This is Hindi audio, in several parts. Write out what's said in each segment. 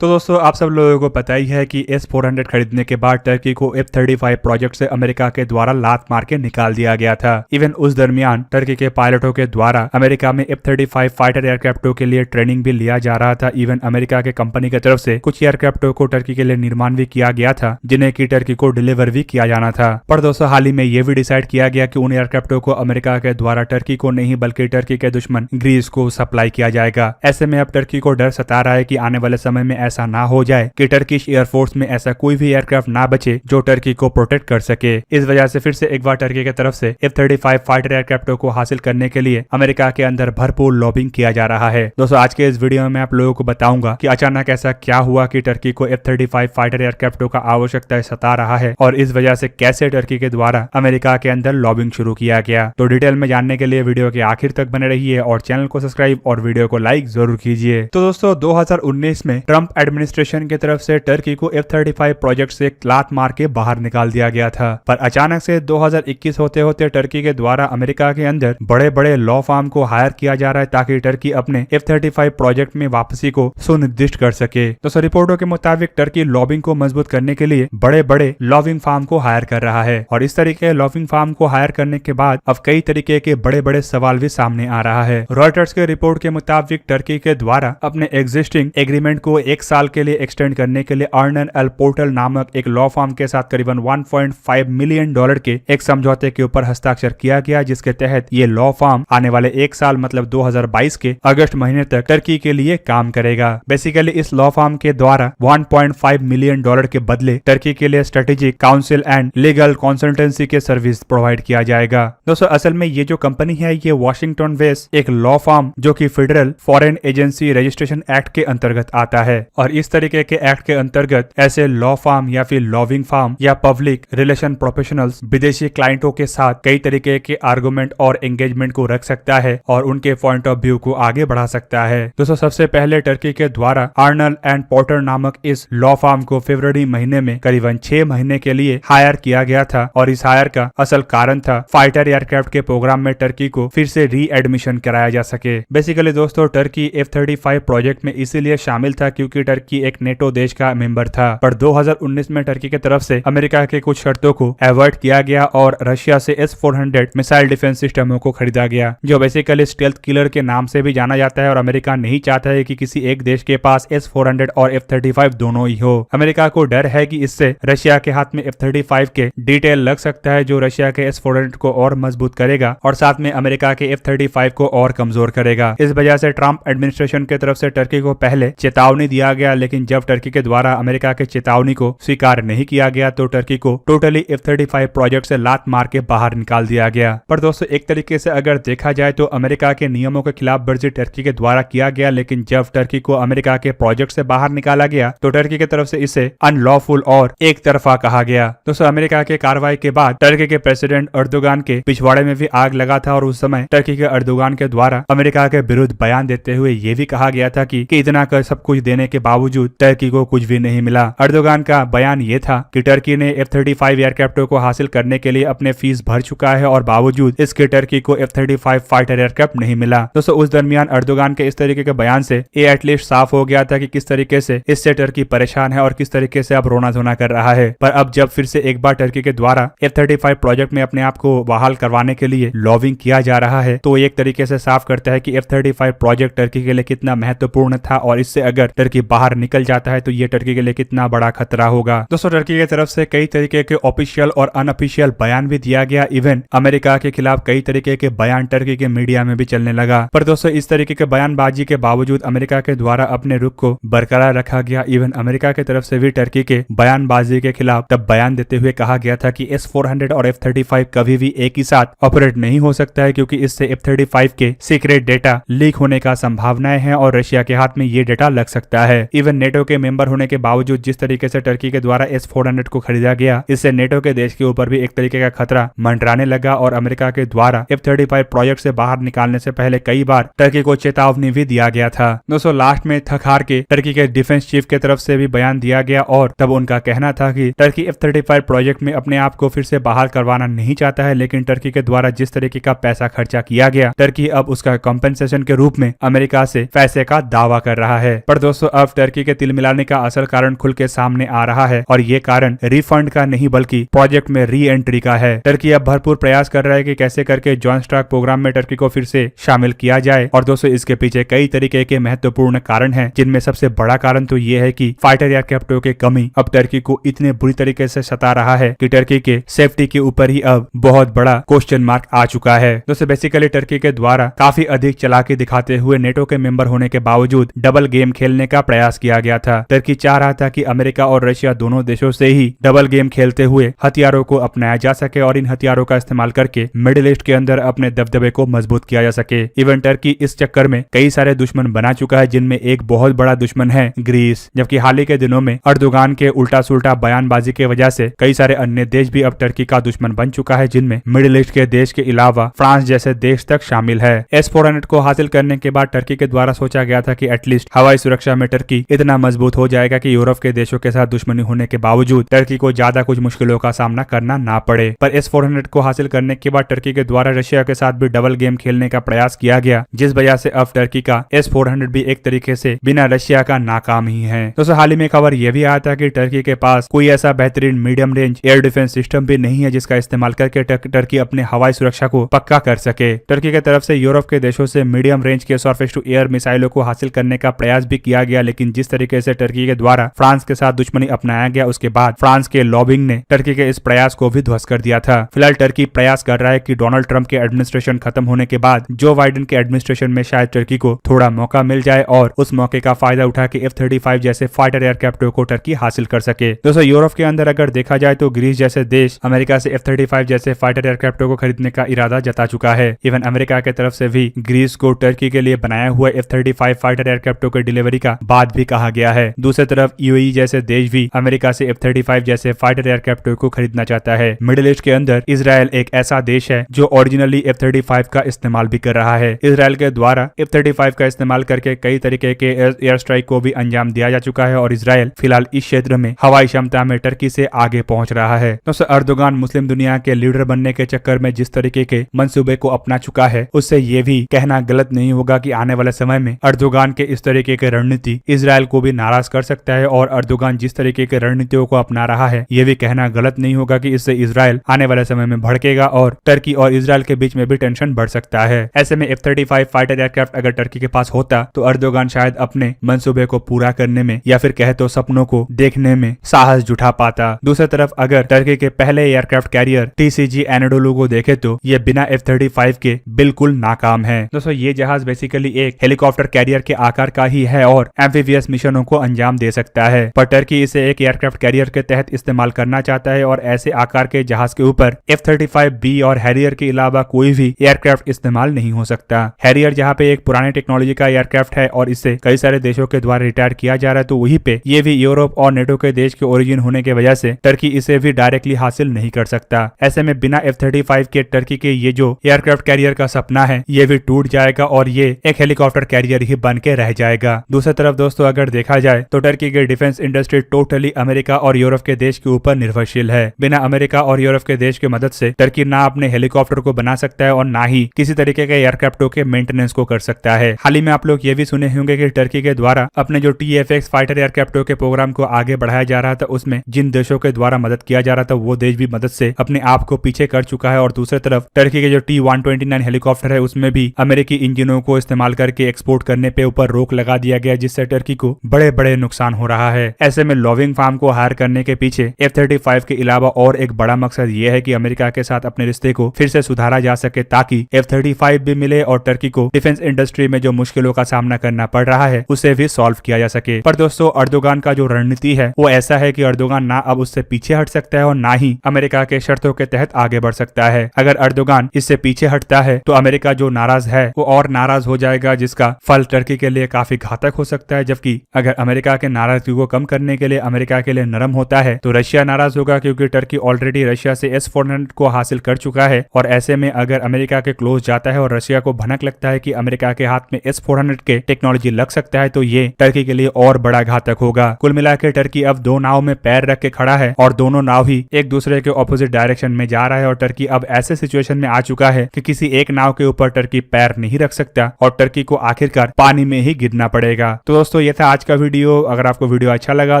तो दोस्तों आप सब लोगों को पता ही है कि S-400 खरीदने के बाद टर्की को F-35 प्रोजेक्ट से अमेरिका के द्वारा लात मार के निकाल दिया गया था। इवन उस दरमियान टर्की के पायलटों के द्वारा अमेरिका में F-35 फाइटर एयरक्राफ्टों के लिए ट्रेनिंग भी लिया जा रहा था। इवन अमेरिका के कंपनी की तरफ से कुछ एयरक्राफ्टों को टर्की के लिए निर्माण भी किया गया था, जिन्हें की टर्की को डिलीवर भी किया जाना था। पर दोस्तों हाल ही में ये भी डिसाइड किया गया कि उन एयरक्राफ्टों को अमेरिका के द्वारा टर्की को नहीं बल्कि टर्की के दुश्मन ग्रीस को सप्लाई किया जाएगा। ऐसे में अब टर्की को डर सता रहा है कि आने वाले समय में ऐसा ना हो जाए कि टर्किश एयरफोर्स में ऐसा कोई भी एयरक्राफ्ट ना बचे जो टर्की को प्रोटेक्ट कर सके। इस वजह से फिर से एक बार टर्की की तरफ से F-35 फाइटर एयरक्राफ्टों को हासिल करने के लिए अमेरिका के अंदर भरपूर लॉबिंग किया जा रहा है। दोस्तों आज के इस वीडियो में मैं आप लोगों को बताऊंगा कि अचानक ऐसा क्या हुआ कि टर्की को F-35 फाइटर एयरक्राफ्टों का आवश्यकता सता रहा है और इस वजह से कैसे टर्की के द्वारा अमेरिका के अंदर लॉबिंग शुरू किया गया। तो डिटेल में जानने के लिए वीडियो के आखिर तक बने रहिए और चैनल को सब्सक्राइब और वीडियो को लाइक जरूर कीजिए। तो दोस्तों 2019 में ट्रंप एडमिनिस्ट्रेशन की तरफ से टर्की को F-35 प्रोजेक्ट से लात मार के बाहर निकाल दिया गया था। पर अचानक से 2021 होते होते टर्की के द्वारा अमेरिका के अंदर बड़े बड़े लॉ फर्म को हायर किया जा रहा है ताकि टर्की अपने F-35 प्रोजेक्ट में वापसी को सुनिश्चित कर सके। तो रिपोर्टों के मुताबिक टर्की लॉबिंग को मजबूत करने के लिए बड़े बड़े लॉबिंग फार्म को हायर कर रहा है और इस तरीके लॉबिंग फार्म को हायर करने के बाद अब कई तरीके के बड़े बड़े सवाल भी सामने आ रहा है। रॉयटर्स के रिपोर्ट के मुताबिक टर्की के द्वारा अपने एग्जिस्टिंग एग्रीमेंट को 1 साल के लिए एक्सटेंड करने के लिए अर्नन एल पोर्टल नामक एक लॉ फर्म के साथ करीबन $1.5 मिलियन के एक समझौते के ऊपर हस्ताक्षर किया गया, जिसके तहत ये लॉ फर्म आने वाले 1 साल मतलब 2022 के अगस्त महीने तक टर्की के लिए काम करेगा। बेसिकली इस लॉ फर्म के द्वारा $1.5 मिलियन के बदले टर्की के लिए strategic council and legal consultancy के सर्विस प्रोवाइड किया जाएगा। दोस्तों असल में ये जो कंपनी है ये वॉशिंगटन बेस्ड एक लॉ फर्म जो कि federal foreign agency registration act के अंतर्गत आता है और इस तरीके के एक्ट के अंतर्गत ऐसे लॉ फर्म या फिर लॉबिंग फर्म या पब्लिक रिलेशन प्रोफेशनल्स विदेशी क्लाइंटों के साथ कई तरीके के आर्गुमेंट और एंगेजमेंट को रख सकता है और उनके पॉइंट ऑफ व्यू को आगे बढ़ा सकता है। दोस्तों सबसे पहले टर्की के द्वारा अर्नल एंड पोर्टर नामक इस लॉ फर्म को फरवरी महीने में करीबन 6 महीने के लिए हायर किया गया था और इस हायर का असल कारण था फाइटर एयरक्राफ्ट के प्रोग्राम में टर्की को फिर से री एडमिशन कराया जा सके। बेसिकली दोस्तों टर्की F-35 प्रोजेक्ट में इसीलिए शामिल था क्योंकि टर्की एक नेटो देश का मेंबर था, पर 2019 में टर्की की तरफ से अमेरिका के कुछ शर्तों को अवॉइड किया गया और रशिया से S-400 मिसाइल डिफेंस सिस्टमों को खरीदा गया, जो बेसिकली स्टेल्थ किलर के नाम से भी जाना जाता है और अमेरिका नहीं चाहता है कि किसी एक देश के पास S-400 और F-35 दोनों ही हो। अमेरिका को डर है कि इससे रशिया के हाथ में F-35 के डिटेल लग सकता है जो रशिया के S-400 को और मजबूत करेगा और साथ में अमेरिका के F-35 को और कमजोर करेगा। इस वजह से ट्रंप एडमिनिस्ट्रेशन की तरफ से टर्की को पहले चेतावनी दिया गया, लेकिन जब टर्की के द्वारा अमेरिका के चेतावनी को स्वीकार नहीं किया गया तो टर्की को टोटली F-35 प्रोजेक्ट से लात मार के बाहर निकाल दिया गया। पर दोस्तों एक तरीके से अगर देखा जाए तो अमेरिका के नियमों के खिलाफ वर्जी टर्की के द्वारा किया गया, लेकिन जब टर्की को अमेरिका के प्रोजेक्ट से बाहर निकाला गया तो टर्की की तरफ से इसे अनलॉफुल और एक तरफा कहा गया। दोस्तों अमेरिका के कार्रवाई के बाद टर्की के प्रेसिडेंट अर्दोगान के पिछवाड़े में भी आग लगा था और उस समय टर्की के अर्दोगान के द्वारा अमेरिका के विरुद्ध बयान देते हुए ये भी कहा गया था कि इतना कर सब कुछ देने के बावजूद टर्की को कुछ भी नहीं मिला। अर्दोगान का बयान ये था कि टर्की ने F-35 एयरक्राफ्टों को हासिल करने के लिए अपने फीस भर चुका है और बावजूद इसके टर्की को F-35 फाइटर एयरक्राफ्ट नहीं मिला। दोस्तों उस दरमियान अर्दोगान के इस तरीके के बयान से ये एटलीस्ट साफ हो गया था कि किस तरीके से इससे टर्की परेशान है और किस तरीके से अब रोना धोना कर रहा है। पर अब जब फिर से एक बार टर्की के द्वारा F-35 प्रोजेक्ट में अपने आप को बहाल करवाने के लिए लॉबिंग किया जा रहा है तो एक तरीके से साफ करता है कि F-35 प्रोजेक्ट टर्की के लिए कितना महत्वपूर्ण था और इससे अगर टर्की बाहर निकल जाता है तो ये टर्की के लिए कितना बड़ा खतरा होगा। दोस्तों टर्की की तरफ से कई तरीके के ऑफिशियल और अनऑफिशियल बयान भी दिया गया। इवन अमेरिका के खिलाफ कई तरीके के बयान टर्की के मीडिया में भी चलने लगा। पर दोस्तों इस तरीके के बयानबाजी के बावजूद अमेरिका के द्वारा अपने रुख को बरकरार रखा गया। इवन अमेरिका की तरफ से भी टर्की के बयानबाजी के खिलाफ तब बयान देते हुए कहा गया था कि S-400 और F-35 कभी भी एक ही साथ ऑपरेट नहीं हो सकता है क्योंकि इससे F-35 के सीक्रेट डेटा लीक होने का संभावनाएं हैं और रशिया के हाथ में ये डेटा लग सकता है। इवन नेटो के मेंबर होने के बावजूद जिस तरीके से टर्की के द्वारा S-400 को खरीदा गया, इससे नेटो के देश के ऊपर भी एक तरीके का खतरा मंडराने लगा और अमेरिका के द्वारा F-35 प्रोजेक्ट से बाहर निकालने से पहले कई बार टर्की को चेतावनी भी दिया गया था। दोस्तों लास्ट में थक हार के टर्की के डिफेंस चीफ की तरफ से भी बयान दिया गया और तब उनका कहना था कि टर्की F-35 प्रोजेक्ट में अपने आप को फिर से बाहर करवाना नहीं चाहता है, लेकिन टर्की के द्वारा जिस तरीके का पैसा खर्चा किया गया टर्की अब उसका कॉम्पेंसेशन के रूप में अमेरिका से पैसे का दावा कर रहा है। पर दोस्तों अब अब टर्की के तिल मिलाने का असल कारण खुल के सामने आ रहा है और ये कारण रिफंड का नहीं बल्कि प्रोजेक्ट में री एंट्री का है। टर्की अब भरपूर प्रयास कर रहा है कि कैसे करके जॉइंट स्टार्क प्रोग्राम में टर्की को फिर से शामिल किया जाए और दोस्तों इसके पीछे कई तरीके के महत्वपूर्ण कारण हैं, जिनमें सबसे बड़ा कारण तो ये है कि फाइटर एयरक्राफ्टों की कमी अब टर्की को इतने बुरी तरीके से सता रहा है कि टर्की के सेफ्टी के ऊपर ही अब बहुत बड़ा क्वेश्चन मार्क आ चुका है। दोस्तों बेसिकली टर्की के द्वारा काफी अधिक चालाकी दिखाते हुए नेटो के मेंबर होने के बावजूद डबल गेम खेलने का प्रयास किया गया था। टर्की चाह रहा था कि अमेरिका और रशिया दोनों देशों से ही डबल गेम खेलते हुए हथियारों को अपनाया जा सके और इन हथियारों का इस्तेमाल करके मिडिल ईस्ट के अंदर अपने दबदबे को मजबूत किया जा सके। इवन टर्की इस चक्कर में कई सारे दुश्मन बना चुका है, जिनमें एक बहुत बड़ा दुश्मन है ग्रीस। जबकि हाल ही के दिनों में अर्दोगान के उल्टा सुल्टा बयानबाजी की वजह से कई सारे अन्य देश भी अब टर्की का दुश्मन बन चुका है, जिनमें मिडिल ईस्ट के देश के अलावा फ्रांस जैसे देश तक शामिल है। S-400 को हासिल करने के बाद टर्की के द्वारा सोचा गया था कि एटलीस्ट हवाई सुरक्षा में टर्की इतना मजबूत हो जाएगा कि यूरोप के देशों के साथ दुश्मनी होने के बावजूद टर्की को ज्यादा कुछ मुश्किलों का सामना करना ना पड़े। पर S-400 को हासिल करने के बाद टर्की के द्वारा रशिया के साथ भी डबल गेम खेलने का प्रयास किया गया, जिस वजह से अब टर्की का S-400 भी एक तरीके से बिना रशिया का नाकाम ही है। दोस्तों हाल ही में खबर यह भी आया था कि टर्की के पास कोई ऐसा बेहतरीन medium range air defence system भी नहीं है जिसका इस्तेमाल करके टर्की अपने हवाई सुरक्षा को पक्का कर सके। टर्की की तरफ से यूरोप के देशों से मीडियम रेंज के सरफेस टू एयर मिसाइलों को हासिल करने का प्रयास भी किया गया, लेकिन जिस तरीके से टर्की के द्वारा फ्रांस के साथ दुश्मनी अपनाया गया उसके बाद फ्रांस के लॉबिंग ने टर्की के इस प्रयास को भी ध्वस्त कर दिया था। फिलहाल टर्की प्रयास कर रहा है कि डोनाल्ड ट्रंप के एडमिनिस्ट्रेशन खत्म होने के बाद जो बाइडेन के एडमिनिस्ट्रेशन में शायद टर्की को थोड़ा मौका मिल जाए और उस मौके का फायदा उठा के F-35 जैसे फाइटर एयरक्राफ्टों को टर्की हासिल कर सके। दोस्तों यूरोप के अंदर अगर देखा जाए तो ग्रीस जैसे देश अमेरिका से F-35 जैसे फाइटर एयरक्राफ्टों को खरीदने का इरादा जता चुका है। इवन अमेरिका की तरफ से भी ग्रीस को टर्की के लिए बनाया हुआ F-35 फाइटर एयरक्राफ्टों के डिलीवरी का बात भी कहा गया है। दूसरी तरफ UAE जैसे देश भी अमेरिका से F-35 जैसे फाइटर एयरक्राफ्टों को खरीदना चाहता है। मिडिल ईस्ट के अंदर इजराइल एक ऐसा देश है जो ओरिजिनली F-35 का इस्तेमाल भी कर रहा है। इजराइल के द्वारा F-35 का इस्तेमाल करके कई तरीके के एयर स्ट्राइक को भी अंजाम दिया जा चुका है और इजराइल फिलहाल इस क्षेत्र में हवाई क्षमता में टर्की से आगे पहुंच रहा है। दोस्तों अर्दोगान मुस्लिम दुनिया के लीडर बनने के चक्कर में जिस तरीके के मंसूबे को अपना चुका है उससे ये भी कहना गलत नहीं होगा कि आने वाले समय में अर्दोगान के इस तरीके की रणनीति इजराइल को भी नाराज कर सकता है और अर्दोगान जिस तरीके के रणनीतियों को अपना रहा है ये भी कहना गलत नहीं होगा कि इससे इजराइल आने वाले समय में भड़केगा और टर्की और इजराइल के बीच में भी टेंशन बढ़ सकता है। ऐसे में F-35 फाइटर एयरक्राफ्ट अगर टर्की के पास होता तो अर्दोगान शायद अपने मंसूबे को पूरा करने में या फिर कहे तो सपनों को देखने में साहस जुटा पाता। दूसरी तरफ अगर टर्की के पहले एयरक्राफ्ट कैरियर TCG एनाडोलू को देखे तो ये बिना F-35 के बिल्कुल नाकाम है। दोस्तों ये जहाज बेसिकली एक हेलीकॉप्टर कैरियर के आकार का ही है और एम्फीबियस मिशनों को अंजाम दे सकता है, पर टर्की इसे एक एयरक्राफ्ट कैरियर के तहत इस्तेमाल करना चाहता है और ऐसे आकार के जहाज के ऊपर F-35B और हैरियर के अलावा कोई भी एयरक्राफ्ट इस्तेमाल नहीं हो सकता। हैरियर जहाँ पे एक पुराने टेक्नोलॉजी का एयरक्राफ्ट है और इसे कई सारे देशों के द्वारा रिटायर किया जा रहा है, तो वहीं पे ये भी यूरोप और नेटो के देश के ओरिजिन होने की वजह से टर्की इसे भी डायरेक्टली हासिल नहीं कर सकता। ऐसे में बिना F-35 के टर्की के ये जो एयरक्राफ्ट कैरियर का सपना है ये भी टूट जाएगा और ये एक हेलीकॉप्टर कैरियर ही बन के रह जाएगा। दूसरी तरफ दोस्तों अगर देखा जाए तो टर्की की डिफेंस इंडस्ट्री टोटली अमेरिका और यूरोप के देश के ऊपर निर्भरशील है। बिना अमेरिका और यूरोप के देश की मदद से टर्की ना अपने हेलीकॉप्टर को बना सकता है और ना ही किसी तरीके के एयरक्राफ्टों के मेंटेनेंस को कर सकता है। हाल ही में आप लोग ये भी सुने होंगे कि टर्की के द्वारा अपने जो TFX फाइटर एयरक्राफ्टों के प्रोग्राम को आगे बढ़ाया जा रहा था, उसमें जिन देशों के द्वारा मदद किया जा रहा था वो देश भी मदद से अपने आप को पीछे कर चुका है। और दूसरी तरफ टर्की के जो T-129 हेलीकॉप्टर है उसमें भी अमेरिकी इंजनों को इस्तेमाल करके एक्सपोर्ट करने पे ऊपर रोक लगा दिया गया, जिससे टर्की को बड़े बड़े नुकसान हो रहा है। ऐसे में लॉविंग फार्म को हायर करने के पीछे F-35 के अलावा और एक बड़ा मकसद ये है कि अमेरिका के साथ अपने रिश्ते को फिर से सुधारा जा सके ताकि F-35 भी मिले और टर्की को डिफेंस इंडस्ट्री में जो मुश्किलों का सामना करना पड़ रहा है उसे भी सॉल्व किया जा सके। पर दोस्तों अर्दोगान का जो रणनीति है वो ऐसा है कि अर्दोगान ना अब उससे पीछे हट सकता है और ना ही अमेरिका के शर्तों के तहत आगे बढ़ सकता है। अगर अर्दोगान इससे पीछे हटता है तो अमेरिका जो नाराज है वो और नाराज हो जाएगा, जिसका फल टर्की के लिए काफी घातक हो सकता है। जबकि अगर अमेरिका के नाराजगी को कम करने के लिए अमेरिका के लिए नरम होता है तो रशिया नाराज होगा, क्योंकि टर्की ऑलरेडी रशिया से S-400 को हासिल कर चुका है। और ऐसे में अगर अमेरिका के क्लोज जाता है और रशिया को भनक लगता है कि अमेरिका के हाथ में S-400 के टेक्नोलॉजी लग सकता है तो ये टर्की के लिए और बड़ा घातक होगा। कुल मिलाकर टर्की अब दो नाव में पैर रख के खड़ा है और दोनों नाव ही एक दूसरे के ऑपोजिट डायरेक्शन में जा रहा है और टर्की अब ऐसे सिचुएशन में आ चुका है कि किसी एक नाव के ऊपर टर्की पैर नहीं रख सकता और टर्की को आखिरकार पानी में ही गिरना पड़ेगा। तो दोस्तों दोस्तों ये था आज का वीडियो। अगर आपको वीडियो अच्छा लगा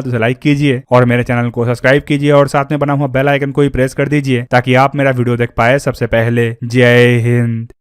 तो लाइक कीजिए और मेरे चैनल को सब्सक्राइब कीजिए और साथ में बना हुआ बेल आइकन को भी प्रेस कर दीजिए ताकि आप मेरा वीडियो देख पाए सबसे पहले। जय हिंद।